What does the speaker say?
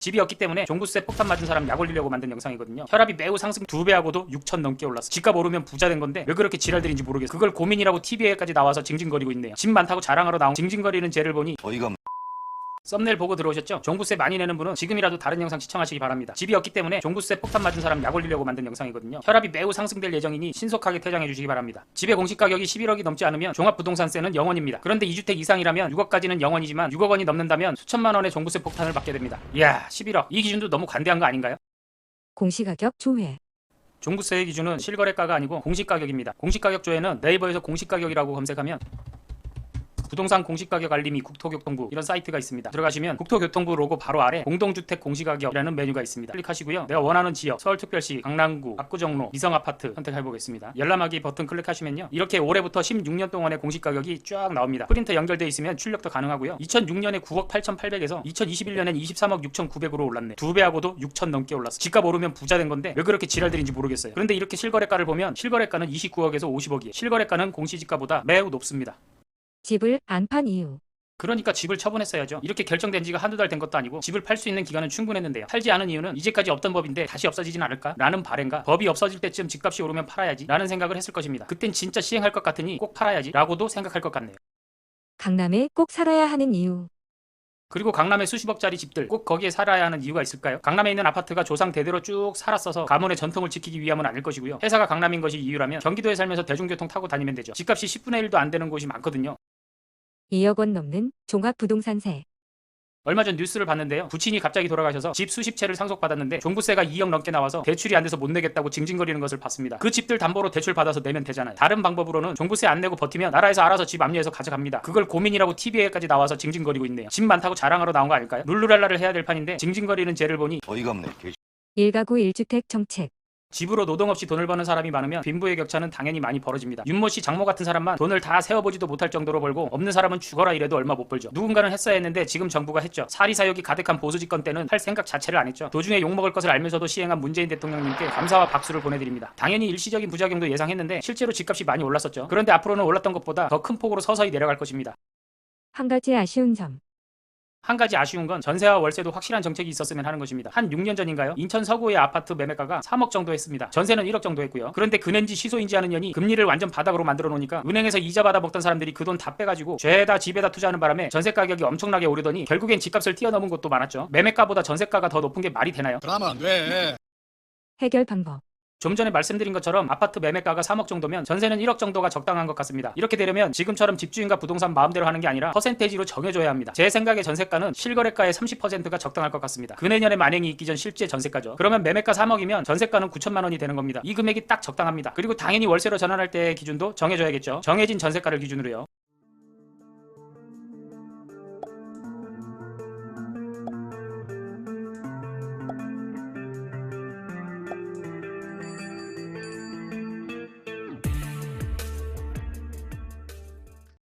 집이 없기 때문에 종부세 폭탄 맞은 사람 약 올리려고 만든 영상이거든요. 혈압이 매우 상승 2배하고도 6천 넘게 올랐어. 집값 오르면 부자 된 건데 왜 그렇게 지랄들인지 모르겠어. 그걸 고민이라고 TV에까지 나와서 징징거리고 있네요. 집 많다고 자랑하러 나온 징징거리는 쟤를 보니 어이가 썸네일 보고 들어오셨죠? 종부세 많이 내는 분은 지금이라도 다른 영상 시청하시기 바랍니다. 집이 없기 때문에 종부세 폭탄 맞은 사람 약 올리려고 만든 영상이거든요. 혈압이 매우 상승될 예정이니 신속하게 퇴장해 주시기 바랍니다. 집의 공시가격이 11억이 넘지 않으면 종합부동산세는 0원입니다. 그런데 2주택 이상이라면 6억까지는 0원이지만 6억 원이 넘는다면 수천만 원의 종부세 폭탄을 받게 됩니다. 이야 11억 이 기준도 너무 관대한 거 아닌가요? 공시가격 조회. 종부세의 기준은 실거래가가 아니고 공시가격입니다. 공시가격 조회는 네이버에서 공시가격이라고 검색하면 부동산 공시가격 알림이 국토교통부 이런 사이트가 있습니다. 들어가시면 국토교통부 로고 바로 아래 공동주택 공시가격이라는 메뉴가 있습니다. 클릭하시고요. 내가 원하는 지역 서울특별시, 강남구, 압구정로, 미성아파트 선택해보겠습니다. 열람하기 버튼 클릭하시면요. 이렇게 올해부터 16년 동안의 공시가격이 쫙 나옵니다. 프린터 연결되어 있으면 출력도 가능하고요. 2006년에 9억 8,800에서 2021년엔 23억 6,900으로 올랐네. 2배하고도 6천 넘게 올랐어. 집값 오르면 부자 된 건데 왜 그렇게 지랄들인지 모르겠어요. 그런데 이렇게 실거래가를 보면 실거래가는 29억에서 50억이에요. 실거래가는 공시지가보다 매우 높습니다. 집을 안 판 이유. 그러니까 집을 처분했어야죠. 이렇게 결정된 지가 한두 달 된 것도 아니고 집을 팔 수 있는 기간은 충분했는데요. 팔지 않은 이유는 이제까지 없던 법인데 다시 없어지진 않을까? 라는 바램과 법이 없어질 때쯤 집값이 오르면 팔아야지 라는 생각을 했을 것입니다. 그땐 진짜 시행할 것 같으니 꼭 팔아야지 라고도 생각할 것 같네요. 강남에 꼭 살아야 하는 이유. 그리고 강남의 수십억짜리 집들 꼭 거기에 살아야 하는 이유가 있을까요? 강남에 있는 아파트가 조상 대대로 쭉 살았어서 가문의 전통을 지키기 위함은 아닐 것이고요. 회사가 강남인 것이 이유라면 경기도에 살면서 대중교통 타고 다니면 되죠. 집값이 10분의 1도 안 되는 곳이 많거든요. 2억 원 넘는 종합부동산세. 얼마 전 뉴스를 봤는데요. 부친이 갑자기 돌아가셔서 집 수십 채를 상속받았는데 종부세가 2억 넘게 나와서 대출이 안 돼서 못 내겠다고 징징거리는 것을 봤습니다. 그 집들 담보로 대출 받아서 내면 되잖아요. 다른 방법으로는 종부세 안 내고 버티면 나라에서 알아서 집 압류해서 가져갑니다. 그걸 고민이라고 TV에까지 나와서 징징거리고 있네요. 집 많다고 자랑하러 나온 거 아닐까요? 룰루랄라를 해야 될 판인데 징징거리는 쟤를 보니 어이가 없네. 1가구 1주택 정책. 집으로 노동 없이 돈을 버는 사람이 많으면 빈부의 격차는 당연히 많이 벌어집니다. 윤모씨 장모 같은 사람만 돈을 다 세어보지도 못할 정도로 벌고 없는 사람은 죽어라 이래도 얼마 못 벌죠. 누군가는 했어야 했는데 지금 정부가 했죠. 사리사욕이 가득한 보수집권 때는 할 생각 자체를 안 했죠. 도중에 욕먹을 것을 알면서도 시행한 문재인 대통령님께 감사와 박수를 보내드립니다. 당연히 일시적인 부작용도 예상했는데 실제로 집값이 많이 올랐었죠. 그런데 앞으로는 올랐던 것보다 더 큰 폭으로 서서히 내려갈 것입니다. 한 가지 아쉬운 점. 한 가지 아쉬운 건 전세와 월세도 확실한 정책이 있었으면 하는 것입니다. 한 6년 전인가요? 인천 서구의 아파트 매매가가 3억 정도 했습니다. 전세는 1억 정도 했고요. 그런데 그낸지 시소인지 하는 년이 금리를 완전 바닥으로 만들어 놓으니까 은행에서 이자 받아 먹던 사람들이 그 돈 다 빼가지고 죄다 집에다 투자하는 바람에 전세 가격이 엄청나게 오르더니 결국엔 집값을 뛰어넘은 곳도 많았죠. 매매가보다 전세가가 더 높은 게 말이 되나요? 그러면 안 돼. 해결 방법. 좀 전에 말씀드린 것처럼 아파트 매매가가 3억 정도면 전세는 1억 정도가 적당한 것 같습니다. 이렇게 되려면 지금처럼 집주인과 부동산 마음대로 하는 게 아니라 퍼센테이지로 정해줘야 합니다. 제 생각에 전세가는 실거래가의 30%가 적당할 것 같습니다. 그내년에 만행이 있기 전 실제 전세가죠. 그러면 매매가 3억이면 전세가는 9천만 원이 되는 겁니다. 이 금액이 딱 적당합니다. 그리고 당연히 월세로 전환할 때의 기준도 정해줘야겠죠. 정해진 전세가를 기준으로요.